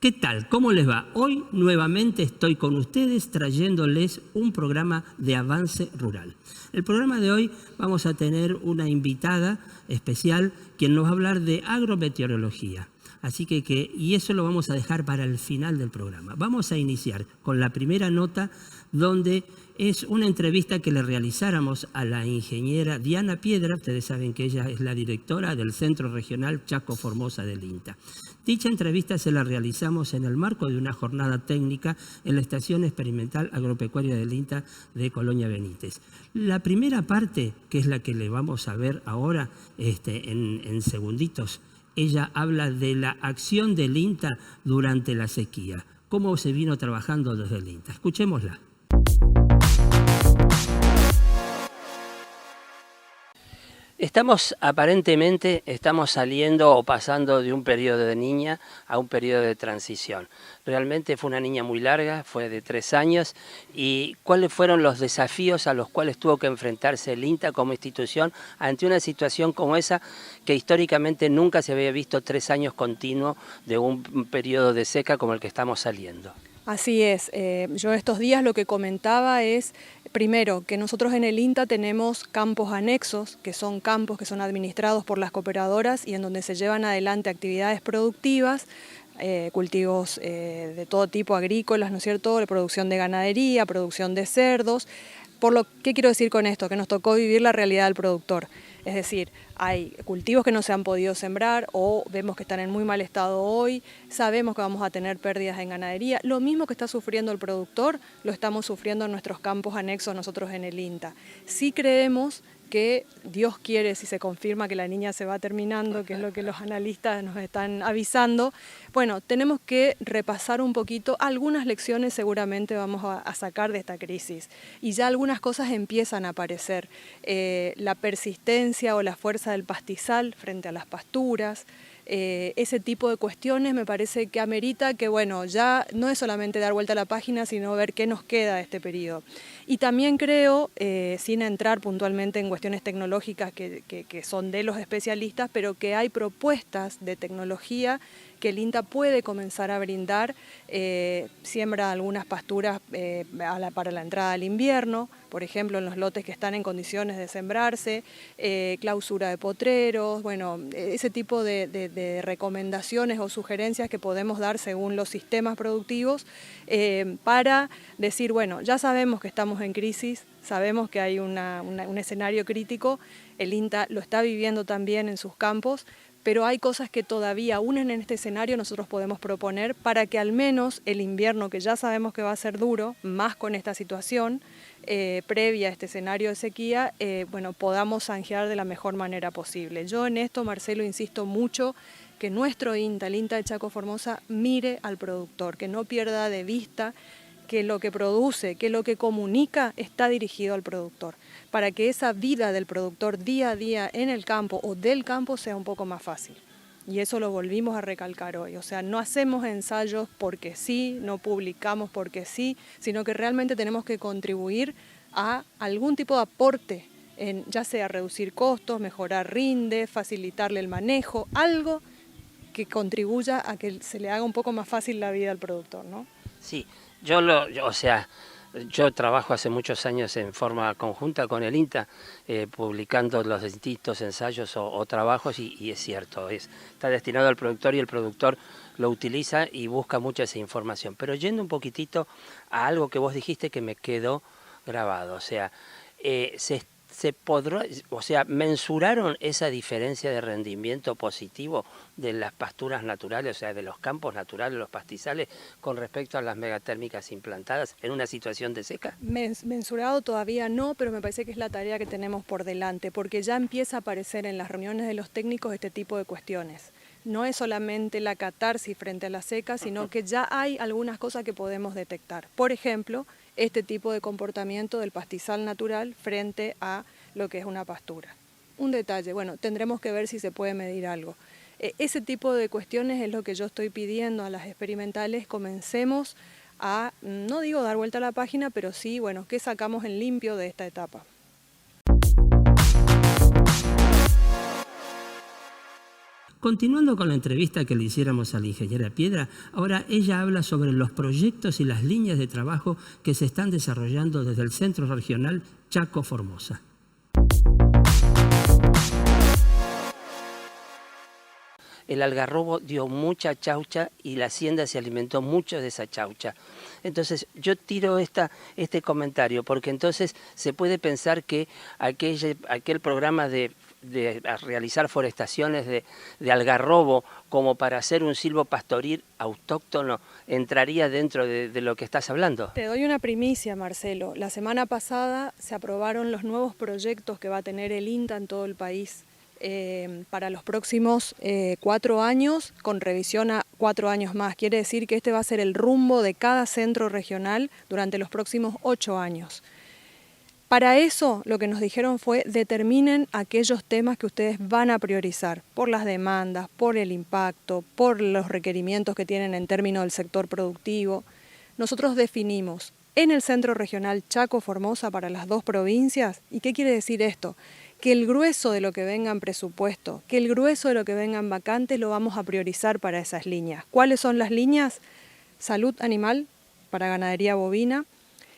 ¿Qué tal? ¿Cómo les va? Hoy nuevamente estoy con ustedes trayéndoles un programa de avance rural. El programa de hoy vamos a tener una invitada especial quien nos va a hablar de agrometeorología. Así y eso lo vamos a dejar para el final del programa. Vamos a iniciar con la primera nota, donde es una entrevista que le realizáramos a la ingeniera Diana Piedra. Ustedes saben que ella es la directora del Centro Regional Chaco Formosa del INTA. Dicha entrevista se la realizamos en el marco de una jornada técnica en la Estación Experimental Agropecuaria del INTA de Colonia Benítez. La primera parte, que es la que le vamos a ver ahora en segunditos, ella habla de la acción del INTA durante la sequía, cómo se vino trabajando desde el INTA. Escuchémosla. Aparentemente estamos saliendo o pasando de un periodo de niña a un periodo de transición. Realmente fue una niña muy larga, fue de 3 años. ¿Y cuáles fueron los desafíos a los cuales tuvo que enfrentarse el INTA como institución ante una situación como esa, que históricamente nunca se había visto 3 años continuos de un periodo de seca como el que estamos saliendo? Así es, yo estos días lo que comentaba es, primero, que nosotros en el INTA tenemos campos anexos, que son campos que son administrados por las cooperadoras y en donde se llevan adelante actividades productivas, cultivos de todo tipo agrícolas, ¿no es cierto?, de producción de ganadería, producción de cerdos. ¿Qué quiero decir con esto? Que nos tocó vivir la realidad del productor. Es decir, hay cultivos que no se han podido sembrar o vemos que están en muy mal estado hoy, sabemos que vamos a tener pérdidas en ganadería. Lo mismo que está sufriendo el productor, lo estamos sufriendo en nuestros campos anexos nosotros en el INTA. Sí creemos que Dios quiere, si se confirma que la niña se va terminando, que es lo que los analistas nos están avisando, bueno, tenemos que repasar un poquito, algunas lecciones seguramente vamos a sacar de esta crisis y ya algunas cosas empiezan a aparecer. La persistencia o la fuerza del pastizal frente a las pasturas, ese tipo de cuestiones me parece que amerita que, bueno, ya no es solamente dar vuelta a la página, sino ver qué nos queda de este periodo. Y también creo, sin entrar puntualmente en cuestiones tecnológicas que son de los especialistas, pero que hay propuestas de tecnología que el INTA puede comenzar a brindar, siembra algunas pasturas para la entrada al invierno, por ejemplo en los lotes que están en condiciones de sembrarse, clausura de potreros, bueno, ese tipo de recomendaciones o sugerencias que podemos dar según los sistemas productivos para decir, bueno, ya sabemos que estamos en crisis, sabemos que hay un escenario crítico, el INTA lo está viviendo también en sus campos, pero hay cosas que todavía, aún en este escenario, nosotros podemos proponer para que al menos el invierno, que ya sabemos que va a ser duro, más con esta situación previa a este escenario de sequía, bueno, podamos zanjear de la mejor manera posible. Yo en esto, Marcelo, insisto mucho que nuestro INTA, el INTA de Chaco Formosa, mire al productor, que no pierda de vista que lo que produce, que lo que comunica está dirigido al productor, para que esa vida del productor día a día en el campo o del campo sea un poco más fácil. Y eso lo volvimos a recalcar hoy, o sea, no hacemos ensayos porque sí, no publicamos porque sí, sino que realmente tenemos que contribuir a algún tipo de aporte, ya sea reducir costos, mejorar rinde, facilitarle el manejo, algo que contribuya a que se le haga un poco más fácil la vida al productor, ¿no? Sí. Yo trabajo hace muchos años en forma conjunta con el INTA, publicando los distintos ensayos o trabajos y es cierto, está destinado al productor y el productor lo utiliza y busca mucha esa información. Pero yendo un poquitito a algo que vos dijiste que me quedó grabado, o sea, ¿mensuraron esa diferencia de rendimiento positivo de las pasturas naturales, o sea, de los campos naturales, los pastizales, con respecto a las megatérmicas implantadas en una situación de seca? Mensurado todavía no, pero me parece que es la tarea que tenemos por delante, porque ya empieza a aparecer en las reuniones de los técnicos este tipo de cuestiones. No es solamente la catarsis frente a la seca, sino que ya hay algunas cosas que podemos detectar. Por ejemplo, este tipo de comportamiento del pastizal natural frente a lo que es una pastura. Un detalle, bueno, tendremos que ver si se puede medir algo. Ese tipo de cuestiones es lo que yo estoy pidiendo a las experimentales. Comencemos a, no digo dar vuelta a la página, pero sí, bueno, ¿qué sacamos en limpio de esta etapa? Continuando con la entrevista que le hiciéramos a la ingeniera Piedra, ahora ella habla sobre los proyectos y las líneas de trabajo que se están desarrollando desde el Centro Regional Chaco Formosa. El algarrobo dio mucha chaucha y la hacienda se alimentó mucho de esa chaucha. Entonces yo tiro este comentario porque entonces se puede pensar que aquel programa de realizar forestaciones de algarrobo como para hacer un silvopastoril autóctono entraría dentro de lo que estás hablando. Te doy una primicia, Marcelo. La semana pasada se aprobaron los nuevos proyectos que va a tener el INTA en todo el país. Para los próximos 4 años, con revisión a 4 años más. Quiere decir que este va a ser el rumbo de cada centro regional durante los próximos 8 años. Para eso, lo que nos dijeron fue, determinen aquellos temas que ustedes van a priorizar, por las demandas, por el impacto, por los requerimientos que tienen en términos del sector productivo. Nosotros definimos en el Centro Regional Chaco Formosa para las 2 provincias. ¿Y qué quiere decir esto? Que el grueso de lo que venga en presupuesto, que el grueso de lo que venga en vacantes lo vamos a priorizar para esas líneas. ¿Cuáles son las líneas? Salud animal para ganadería bovina,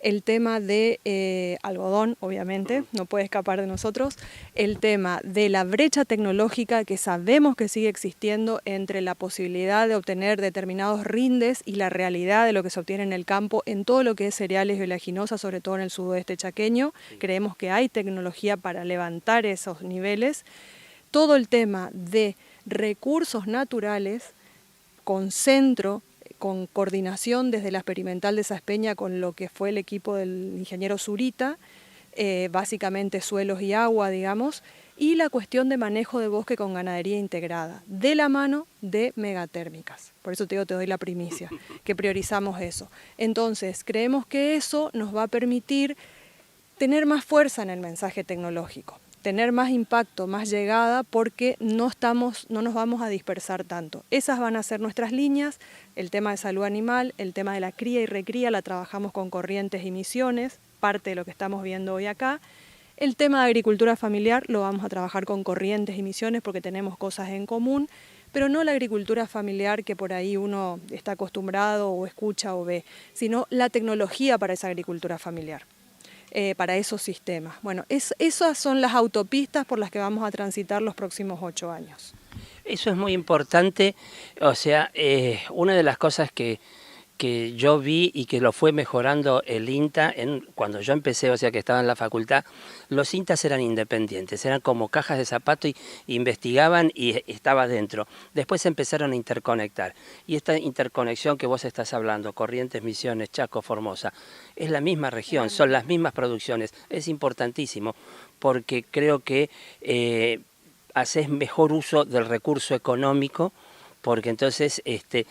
el tema de algodón, obviamente, no puede escapar de nosotros, el tema de la brecha tecnológica que sabemos que sigue existiendo entre la posibilidad de obtener determinados rindes y la realidad de lo que se obtiene en el campo en todo lo que es cereales y oleaginosas, sobre todo en el sudoeste chaqueño. Creemos que hay tecnología para levantar esos niveles. Todo el tema de recursos naturales con centro, con coordinación desde la experimental de Saspeña con lo que fue el equipo del ingeniero Zurita, básicamente suelos y agua, digamos, y la cuestión de manejo de bosque con ganadería integrada, de la mano de megatérmicas. Por eso te doy la primicia, que priorizamos eso. Entonces, creemos que eso nos va a permitir tener más fuerza en el mensaje tecnológico, tener más impacto, más llegada, porque no nos vamos a dispersar tanto. Esas van a ser nuestras líneas, el tema de salud animal, el tema de la cría y recría, la trabajamos con Corrientes y Misiones, parte de lo que estamos viendo hoy acá. El tema de agricultura familiar lo vamos a trabajar con Corrientes y Misiones porque tenemos cosas en común, pero no la agricultura familiar que por ahí uno está acostumbrado o escucha o ve, sino la tecnología para esa agricultura familiar. Para esos sistemas. Bueno, esas son las autopistas por las que vamos a transitar los próximos 8 años. Eso es muy importante, o sea, una de las cosas que yo vi y que lo fue mejorando el INTA, cuando yo empecé, o sea que estaba en la facultad, los INTAs eran independientes, eran como cajas de zapato y investigaban y estaba dentro. Después empezaron a interconectar. Y esta interconexión que vos estás hablando, Corrientes, Misiones, Chaco, Formosa, es la misma región, son las mismas producciones. Es importantísimo porque creo que haces mejor uso del recurso económico, porque entonces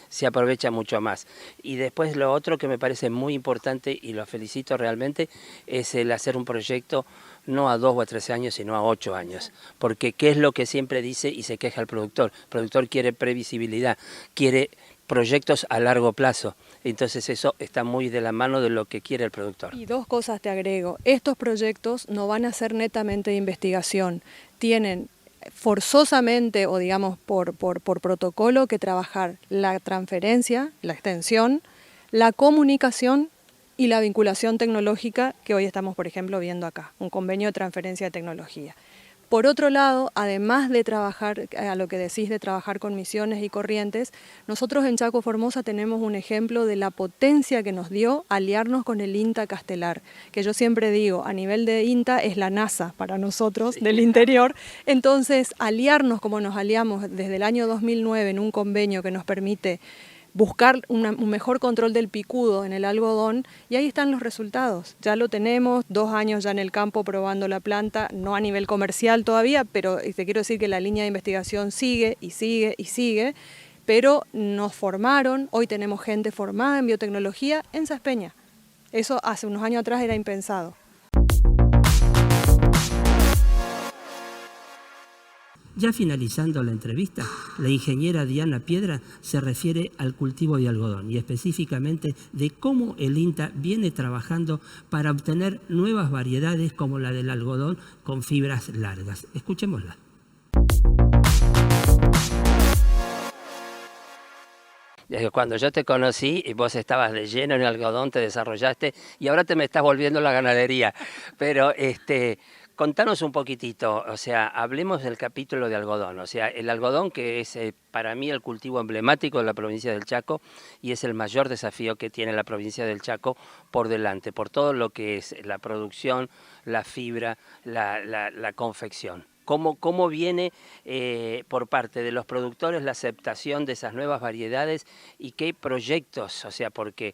se aprovecha mucho más. Y después lo otro que me parece muy importante, y lo felicito realmente, es el hacer un proyecto no a 2 o a 3 años, sino a 8 años. Porque ¿qué es lo que siempre dice y se queja el productor? El productor quiere previsibilidad, quiere proyectos a largo plazo. Entonces eso está muy de la mano de lo que quiere el productor. Y 2 cosas te agrego. Estos proyectos no van a ser netamente de investigación. Tienen forzosamente o digamos por protocolo que trabajar la transferencia, la extensión, la comunicación y la vinculación tecnológica que hoy estamos, por ejemplo, viendo acá, un convenio de transferencia de tecnología. Por otro lado, además de trabajar, a lo que decís de trabajar con Misiones y Corrientes, nosotros en Chaco Formosa tenemos un ejemplo de la potencia que nos dio aliarnos con el INTA Castelar, que yo siempre digo, a nivel de INTA es la NASA para nosotros del interior. Entonces, aliarnos como nos aliamos desde el año 2009 en un convenio que nos permite buscar un mejor control del picudo en el algodón, y ahí están los resultados. Ya lo tenemos, 2 años ya en el campo probando la planta, no a nivel comercial todavía, pero te quiero decir que la línea de investigación sigue y sigue y sigue, pero nos formaron, hoy tenemos gente formada en biotecnología en Saspeña. Eso hace unos años atrás era impensado. Ya finalizando la entrevista, la ingeniera Diana Piedra se refiere al cultivo de algodón y específicamente de cómo el INTA viene trabajando para obtener nuevas variedades como la del algodón con fibras largas. Escuchémosla. Cuando yo te conocí y vos estabas de lleno en el algodón, te desarrollaste y ahora te me estás volviendo a la ganadería. Pero contanos un poquitito, o sea, hablemos del capítulo de algodón. O sea, el algodón que es para mí el cultivo emblemático de la provincia del Chaco y es el mayor desafío que tiene la provincia del Chaco por delante, por todo lo que es la producción, la fibra, la confección. ¿Cómo viene por parte de los productores la aceptación de esas nuevas variedades y qué proyectos? O sea, porque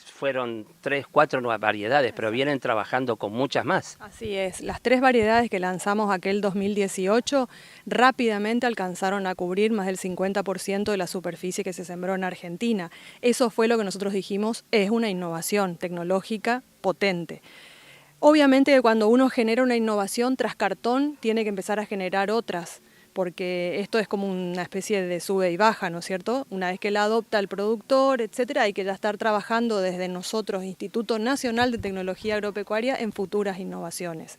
fueron 3, 4 nuevas variedades, pero vienen trabajando con muchas más. Así es, las 3 variedades que lanzamos aquel 2018 rápidamente alcanzaron a cubrir más del 50% de la superficie que se sembró en Argentina. Eso fue lo que nosotros dijimos, es una innovación tecnológica potente. Obviamente cuando uno genera una innovación tras cartón tiene que empezar a generar otras, porque esto es como una especie de sube y baja, ¿no es cierto? Una vez que la adopta el productor, etcétera, hay que ya estar trabajando desde nosotros, Instituto Nacional de Tecnología Agropecuaria, en futuras innovaciones.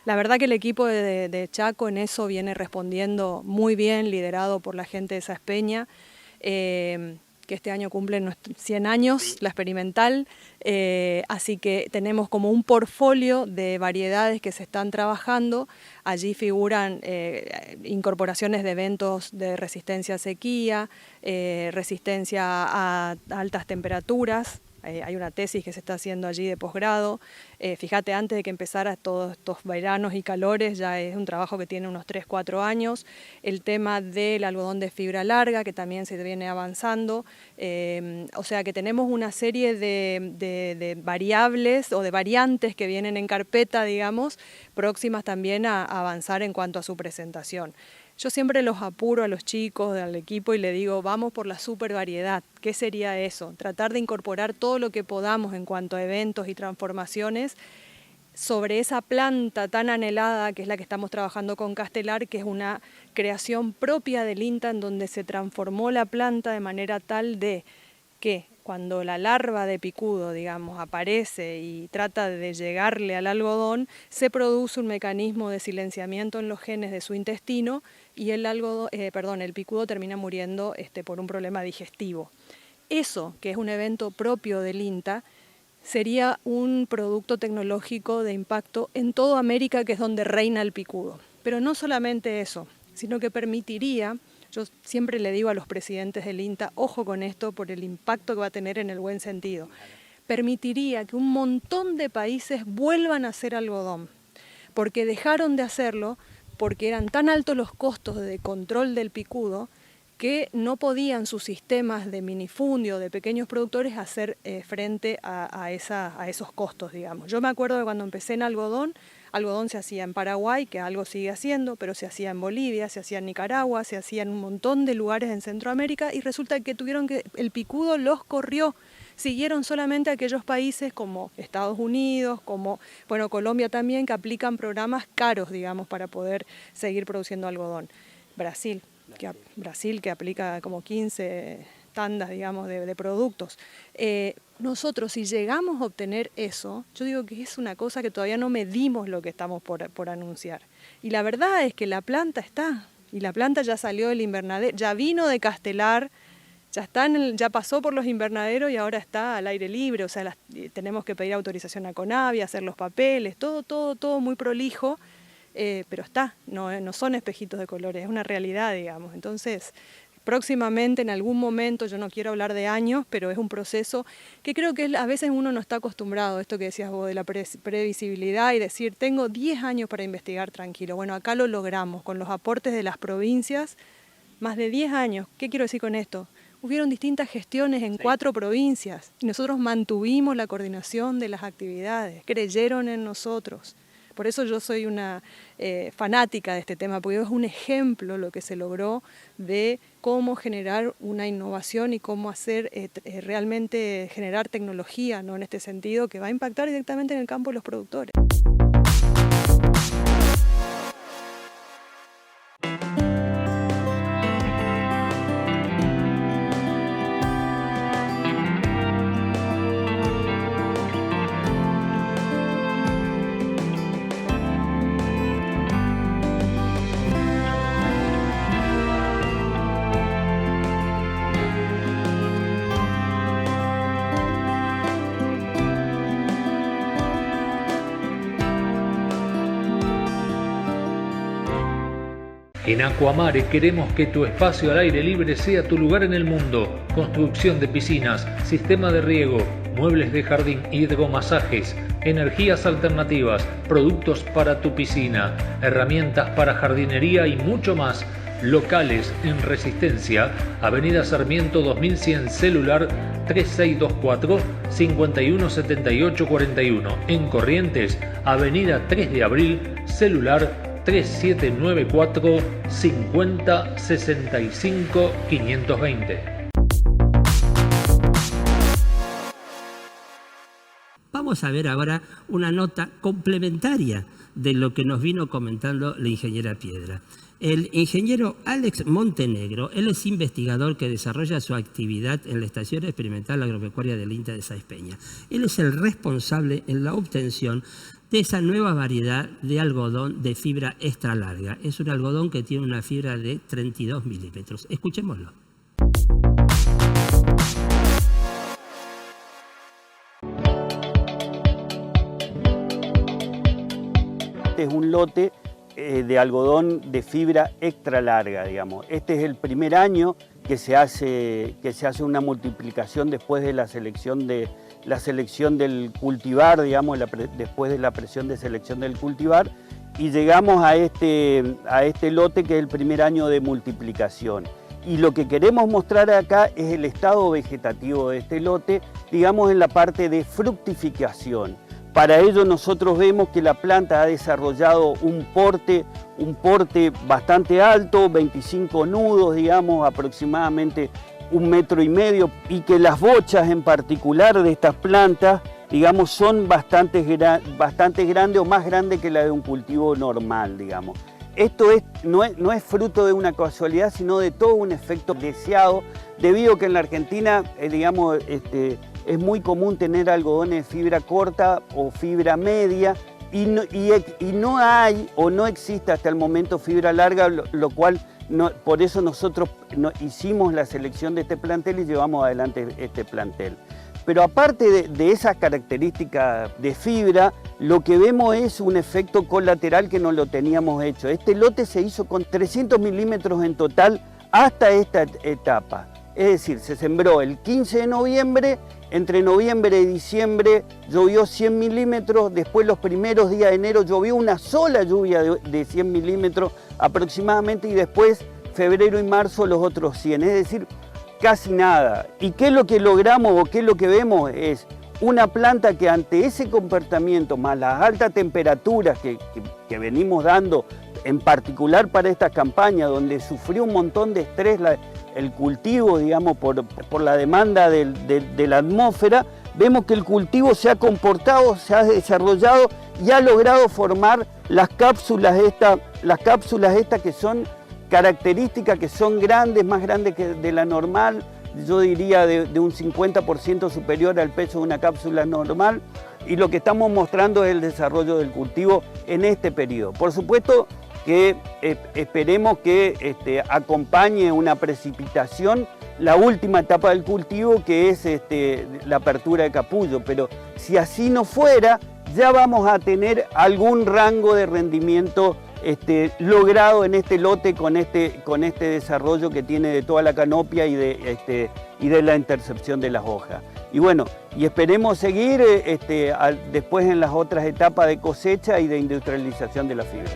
La verdad que el equipo de Chaco en eso viene respondiendo muy bien, liderado por la gente de Sáenz Peña, que este año cumple 100 años, la experimental, así que tenemos como un portfolio de variedades que se están trabajando. Allí figuran incorporaciones de eventos de resistencia a sequía, resistencia a altas temperaturas. Hay una tesis que se está haciendo allí de posgrado. Fíjate, antes de que empezara todos estos veranos y calores, ya es un trabajo que tiene unos 3, 4 años. El tema del algodón de fibra larga, que también se viene avanzando. O sea que tenemos una serie de variables o de variantes que vienen en carpeta, digamos, próximas también a avanzar en cuanto a su presentación. Yo siempre los apuro a los chicos, al equipo, y le digo, vamos por la super variedad. ¿Qué sería eso? Tratar de incorporar todo lo que podamos en cuanto a eventos y transformaciones sobre esa planta tan anhelada, que es la que estamos trabajando con Castelar, que es una creación propia del INTA, en donde se transformó la planta de manera tal de que cuando la larva de picudo, digamos, aparece y trata de llegarle al algodón, se produce un mecanismo de silenciamiento en los genes de su intestino y el picudo termina muriendo por un problema digestivo. Eso, que es un evento propio del INTA, sería un producto tecnológico de impacto en toda América, que es donde reina el picudo. Pero no solamente eso, sino que permitiría... Yo siempre le digo a los presidentes del INTA, ojo con esto por el impacto que va a tener en el buen sentido. Permitiría que un montón de países vuelvan a hacer algodón, porque dejaron de hacerlo porque eran tan altos los costos de control del picudo que no podían sus sistemas de minifundio, de pequeños productores, hacer frente a esos costos, digamos. Yo me acuerdo de cuando empecé en algodón se hacía en Paraguay, que algo sigue haciendo, pero se hacía en Bolivia, se hacía en Nicaragua, se hacía en un montón de lugares en Centroamérica, y resulta que el picudo los corrió. Siguieron solamente aquellos países como Estados Unidos, como Colombia también, que aplican programas caros, digamos, para poder seguir produciendo algodón. Brasil, que aplica como 15 tandas, digamos, de productos. Nosotros, si llegamos a obtener eso, yo digo que es una cosa que todavía no medimos lo que estamos por anunciar. Y la verdad es que la planta está, y la planta ya salió del invernadero, ya vino de Castelar, ya pasó por los invernaderos y ahora está al aire libre. O sea, tenemos que pedir autorización a CONAVI, hacer los papeles, todo muy prolijo. Pero no son espejitos de colores, es una realidad, digamos. Entonces, próximamente, en algún momento, yo no quiero hablar de años, pero es un proceso que creo que a veces uno no está acostumbrado, esto que decías vos de la previsibilidad y decir, tengo 10 años para investigar tranquilo. Bueno, acá lo logramos con los aportes de las provincias, más de 10 años. ¿Qué quiero decir con esto? Hubieron distintas gestiones en 4 provincias y nosotros mantuvimos la coordinación de las actividades, creyeron en nosotros. Por eso yo soy una fanática de este tema, porque es un ejemplo lo que se logró de cómo generar una innovación y cómo hacer realmente generar tecnología, ¿no? En este sentido, que va a impactar directamente en el campo de los productores. En Aquamare queremos que tu espacio al aire libre sea tu lugar en el mundo. Construcción de piscinas, sistema de riego, muebles de jardín, hidromasajes, energías alternativas, productos para tu piscina, herramientas para jardinería y mucho más. Locales en Resistencia, Avenida Sarmiento 2100, celular 3624-517841. En Corrientes, Avenida 3 de Abril, celular 3794 50 65 520. Vamos a ver ahora una nota complementaria de lo que nos vino comentando la ingeniera Piedra. El ingeniero Alex Montenegro, él es investigador que desarrolla su actividad en la Estación Experimental Agropecuaria del INTA de Sáenz Peña. Él es el responsable en la obtención de esa nueva variedad de algodón de fibra extra larga. Es un algodón que tiene una fibra de 32 milímetros. Escuchémoslo. Este es un lote de algodón de fibra extra larga, digamos. Este es el primer año que se hace una multiplicación después de la selección del cultivar, digamos, después de la presión de selección del cultivar, y llegamos a este lote que es el primer año de multiplicación. Y lo que queremos mostrar acá es el estado vegetativo de este lote, digamos, en la parte de fructificación. Para ello nosotros vemos que la planta ha desarrollado un porte bastante alto, 25 nudos, digamos, aproximadamente 1,5 metros, y que las bochas en particular de estas plantas, digamos, son bastante grandes o más grandes que la de un cultivo normal, digamos. Esto no es fruto de una casualidad, sino de todo un efecto deseado, debido a que en la Argentina, digamos, es muy común tener algodones de fibra corta o fibra media, y no hay o no existe hasta el momento fibra larga, lo cual por eso nosotros hicimos la selección de este plantel y llevamos adelante este plantel. Pero aparte de esas características de fibra, lo que vemos es un efecto colateral que no lo teníamos hecho. Este lote se hizo con 300 milímetros en total hasta esta etapa. Es decir, se sembró el 15 de noviembre, entre noviembre y diciembre llovió 100 milímetros, después los primeros días de enero llovió una sola lluvia de 100 milímetros aproximadamente, y después febrero y marzo los otros 100, es decir, casi nada. ¿Y qué es lo que logramos o qué es lo que vemos? Es una planta que ante ese comportamiento, más las altas temperaturas que venimos dando, en particular para esta campaña, donde sufrió un montón de estrés el cultivo, digamos, por la demanda de la atmósfera, vemos que el cultivo se ha comportado, se ha desarrollado y ha logrado formar las cápsulas estas que son características, que son grandes, más grandes que de la normal, yo diría de un 50% superior al peso de una cápsula normal, y lo que estamos mostrando es el desarrollo del cultivo en este periodo. Por supuesto que esperemos que acompañe una precipitación la última etapa del cultivo, que es la apertura de capullo, pero si así no fuera, ya vamos a tener algún rango de rendimiento logrado en este lote con este desarrollo que tiene de toda la canopia y de la intercepción de las hojas. Y bueno, y esperemos seguir después en las otras etapas de cosecha y de industrialización de la fibra.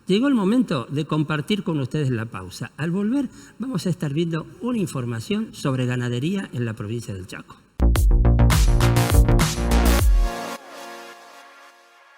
Llegó el momento de compartir con ustedes la pausa. Al volver vamos a estar viendo una información sobre ganadería en la provincia del Chaco.